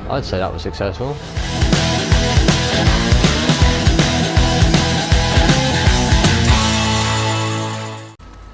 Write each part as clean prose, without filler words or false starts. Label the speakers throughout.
Speaker 1: I'd say that was successful.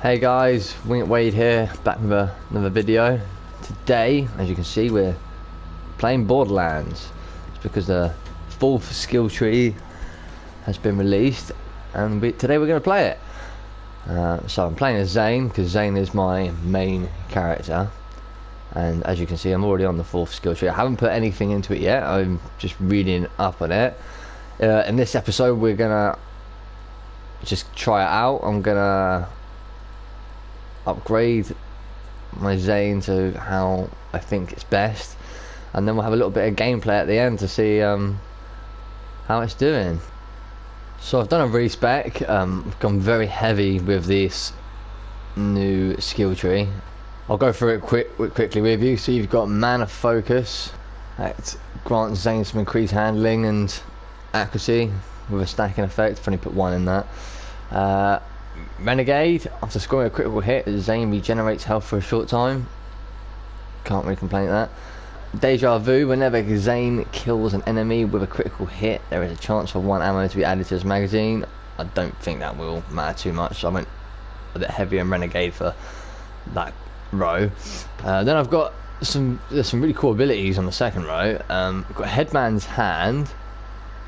Speaker 1: Hey guys, WingItWade here, back with another video. Today, as you can see, we're playing Borderlands. It's because the 4th skill tree has been released, and today we're going to play it. So I'm playing as Zane, because Zane is my main character. And as you can see, I'm already on the 4th skill tree. I haven't put anything into it yet, I'm just reading up on it. In this episode, we're going to just try it out. I'm going to upgrade my Zane to how I think it's best, and then we'll have a little bit of gameplay at the end to see how it's doing. So I've done a respec. I've gone very heavy with this new skill tree. I'll go through it quickly with you. So you've got mana focus, that grants Zane some increased handling and accuracy with a stacking effect. I've only put 1 in that. Renegade, after scoring a critical hit, Zane regenerates health for a short time. Can't really complain at that. Deja vu, whenever Zane kills an enemy with a critical hit, there is a chance for 1 ammo to be added to his magazine. I don't think that will matter too much, so I went a bit heavier in Renegade for that row. Then I've got there's some really cool abilities on the second row. I've got Headman's Hand,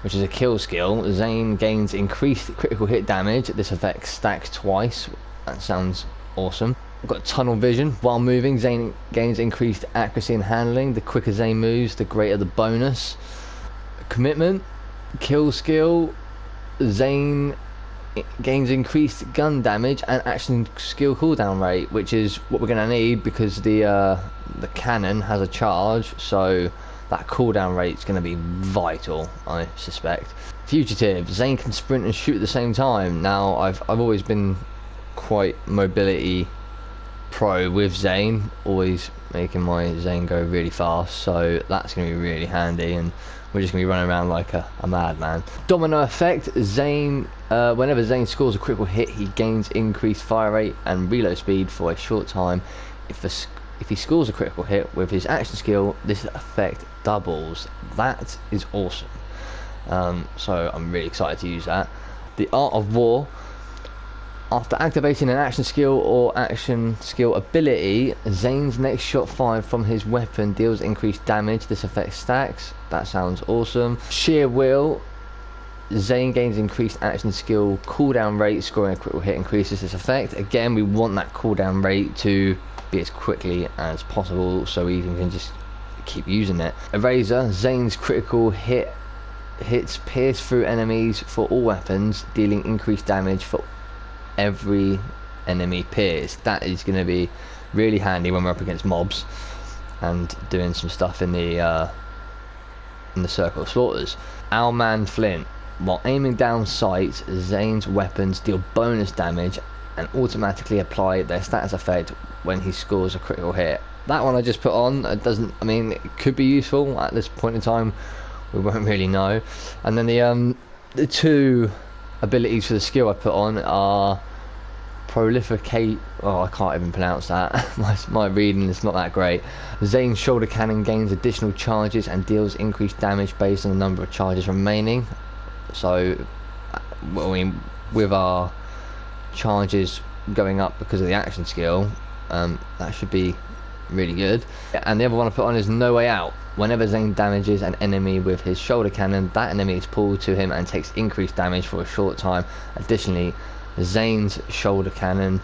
Speaker 1: which is a kill skill. Zane gains increased critical hit damage. This effect stacks twice. That sounds awesome. I've got Tunnel Vision. While moving, Zane gains increased accuracy and handling. The quicker Zane moves, the greater the bonus. Commitment, kill skill. Zane gains increased gun damage and action skill cooldown rate, which is what we're going to need because the cannon has a charge, so that cooldown rate is going to be vital, I suspect. Fugitive, Zane can sprint and shoot at the same time. Now, I've always been quite mobility pro with Zane, always making my Zane go really fast, so that's going to be really handy, and we're just going to be running around like a madman. Domino effect, Zane, whenever Zane scores a critical hit, he gains increased fire rate and reload speed for a short time. If he scores a critical hit with his action skill, this effect doubles. That is awesome. So I'm really excited to use that. The Art of War. After activating an action skill or action skill ability, Zane's next shot fired from his weapon deals increased damage. This effect stacks. That sounds awesome. Sheer Will. Zane gains increased action skill cooldown rate. Scoring a critical hit increases this effect. Again, we want that cooldown rate to be as quickly as possible so we can just keep using it. Eraser, Zane's critical hits pierce through enemies for all weapons, dealing increased damage for every enemy pierced. That is going to be really handy when we're up against mobs and doing some stuff in the circle of slaughters. Owlman Flint, while aiming down sights, Zane's weapons deal bonus damage and automatically apply their status effect when he scores a critical hit. That one I just put on. It doesn't, I mean, it could be useful at this point in time, we won't really know. And then the 2 abilities for the skill I put on are proliferate. Oh, I can't even pronounce that. my reading is not that great. Zane's shoulder cannon gains additional charges and deals increased damage based on the number of charges remaining. So, I mean, with our charges going up because of the action skill, that should be really good. And the other one I put on is No Way Out. Whenever Zane damages an enemy with his shoulder cannon, that enemy is pulled to him and takes increased damage for a short time. Additionally, Zane's shoulder cannon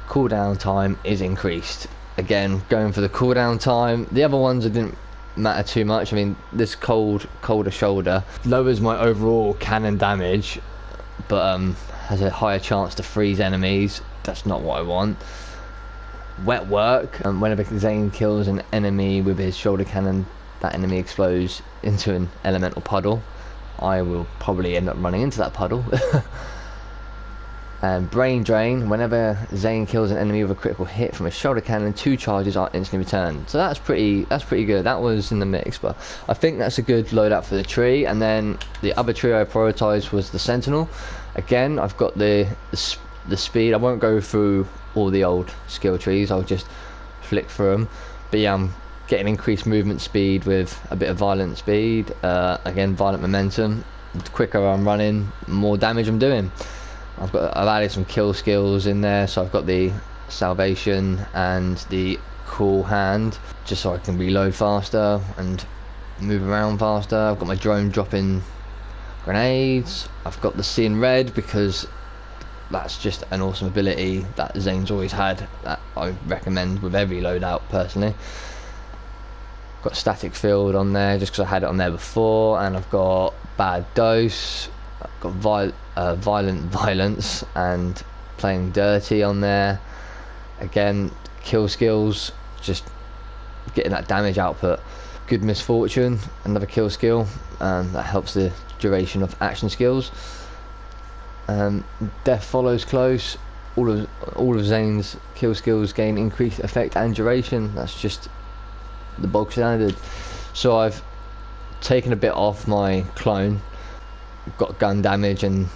Speaker 1: cooldown time is increased. Again, going for the cooldown time. The other ones, it didn't matter too much. I mean, this colder shoulder lowers my overall cannon damage, but has a higher chance to freeze enemies. That's not what I want. Wet Work, whenever Zane kills an enemy with his shoulder cannon, that enemy explodes into an elemental puddle. I will probably end up running into that puddle. And Brain Drain, whenever Zane kills an enemy with a critical hit from a shoulder cannon, 2 charges are instantly returned. So that's pretty good. That was in the mix, but I think that's a good loadout for the tree. And then the other tree I prioritised was the Sentinel. Again, I've got the speed. I won't go through all the old skill trees, I'll just flick through them. But yeah, I'm getting increased movement speed with a bit of violent speed. Again, violent momentum. The quicker I'm running, more damage I'm doing. I've added some kill skills in there, so I've got the salvation and the cool hand, just so I can reload faster and move around faster. I've got my drone dropping grenades. I've got the seeing red because that's just an awesome ability that Zane's always had, that I recommend with every loadout personally. Got static field on there just because I had it on there before, and I've got bad dose. I've got violent violence and playing dirty on there. Again, kill skills, just getting that damage output. Good misfortune, another kill skill, that helps the duration of action skills. Death follows close. All of Zane's kill skills gain increased effect and duration. That's just the bog standard. So I've taken a bit off my clone, got gun damage, and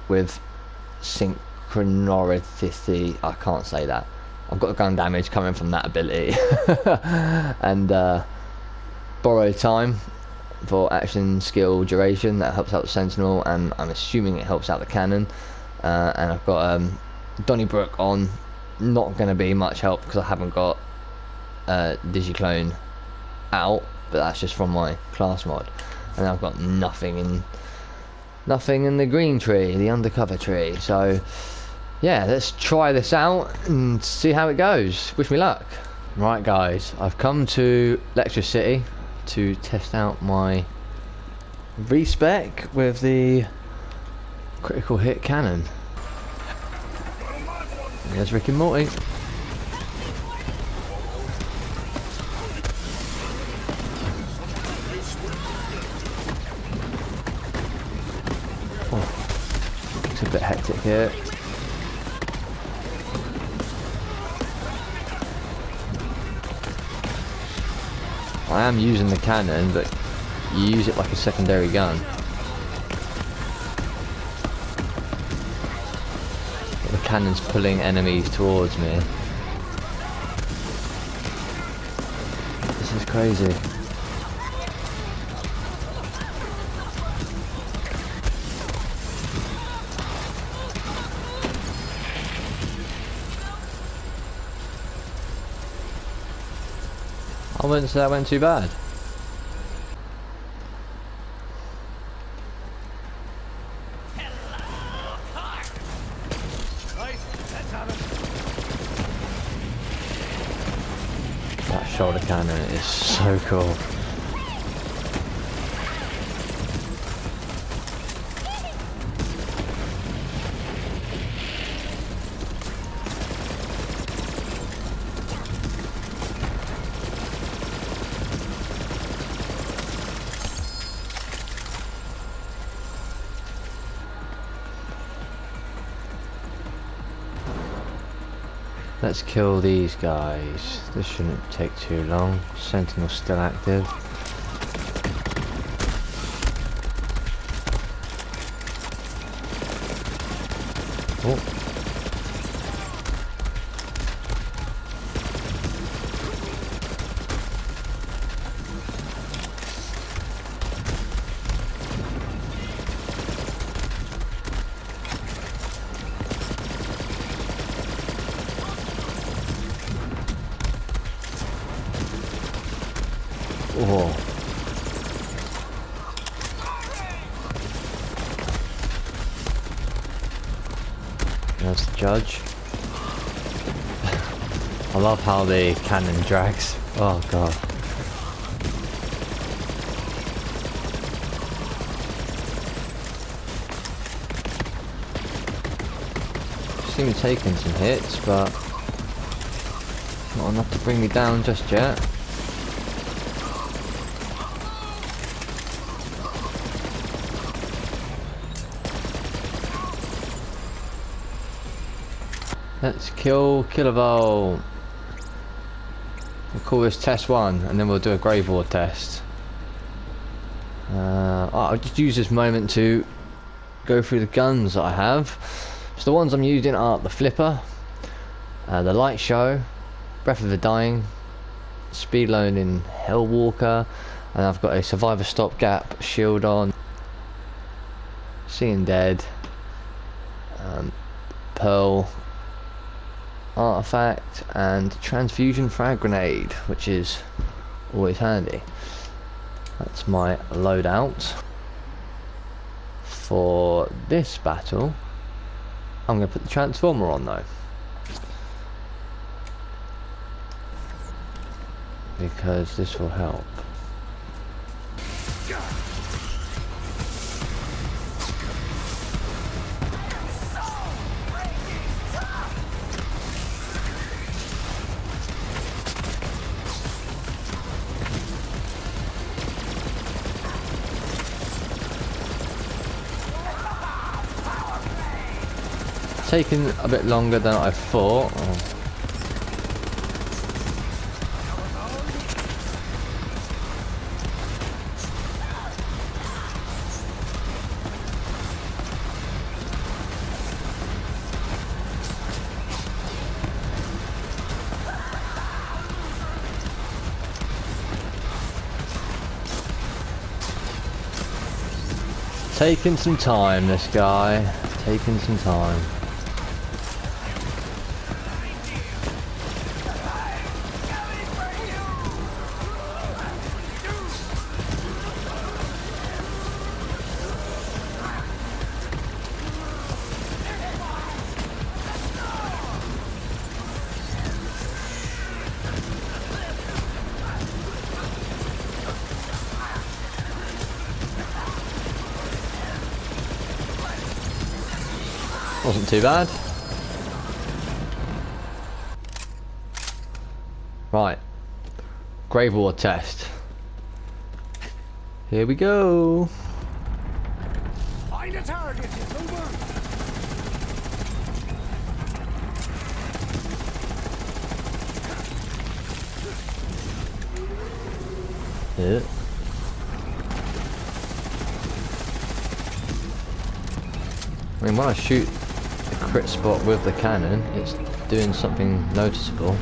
Speaker 1: with synchronicity, I can't say that, I've got gun damage coming from that ability. And borrowed time for action skill duration, that helps out the sentinel, and I'm assuming it helps out the cannon. And I've got Donnybrook on, not going to be much help because I haven't got digiclone out, but that's just from my class mod. And I've got nothing in the green tree, the undercover tree. So yeah, let's try this out and see how it goes. Wish me luck. Right guys, I've come to Lectra City to test out my respec with the critical hit cannon. There's Rick and Morty. It's a bit hectic here. I am using the cannon, but you use it like a secondary gun. The cannon's pulling enemies towards me. This is crazy. I wouldn't say that went too bad. That shoulder cannon is so cool. Let's kill these guys. This shouldn't take too long. Sentinel's still active. Oh. Oh. There's the judge. I love how the cannon drags. Oh god. Seem taking some hits, but not enough to bring me down just yet. Let's kill Killavolt. We'll call this test 1, and then we'll do a graveward test. I'll just use this moment to go through the guns that I have. So the ones I'm using are the flipper, the light show, breath of the dying, speed loading Hellwalker, and I've got a survivor stopgap shield on, seeing dead, pearl artifact, and transfusion frag grenade, which is always handy. That's my loadout. For this battle, I'm going to put the transformer on though, because this will help. Taking a bit longer than I thought. Taking some time, this guy. Taking some time. Wasn't too bad. Right. Graveward test. Here we go.
Speaker 2: Find a target, it's over.
Speaker 1: Yeah. I mean, when I shoot the crit spot with the cannon, it's doing something noticeable.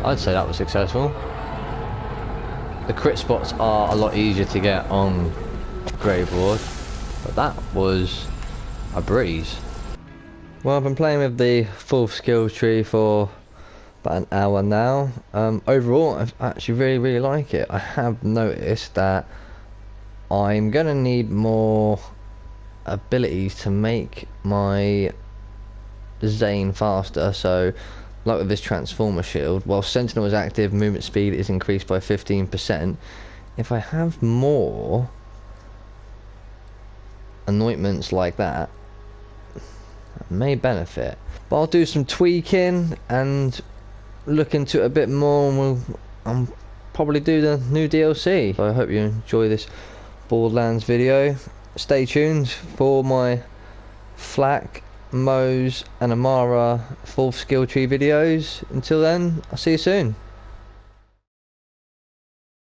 Speaker 1: I'd say that was successful. The crit spots are a lot easier to get on Graveward, but that was a breeze. Well, I've been playing with the full skill tree for about an hour now. Overall, I actually really like it. I have noticed that I'm gonna need more abilities to make my Zane faster. So, like with this transformer shield, while Sentinel is active, movement speed is increased by 15%. If I have more anointments like that, may benefit. But I'll do some tweaking and look into it a bit more, and I'll probably do the new DLC. So I hope you enjoy this Borderlands video. Stay tuned for my Flak, Mose and Amara full skill tree videos. Until then, I'll see you soon.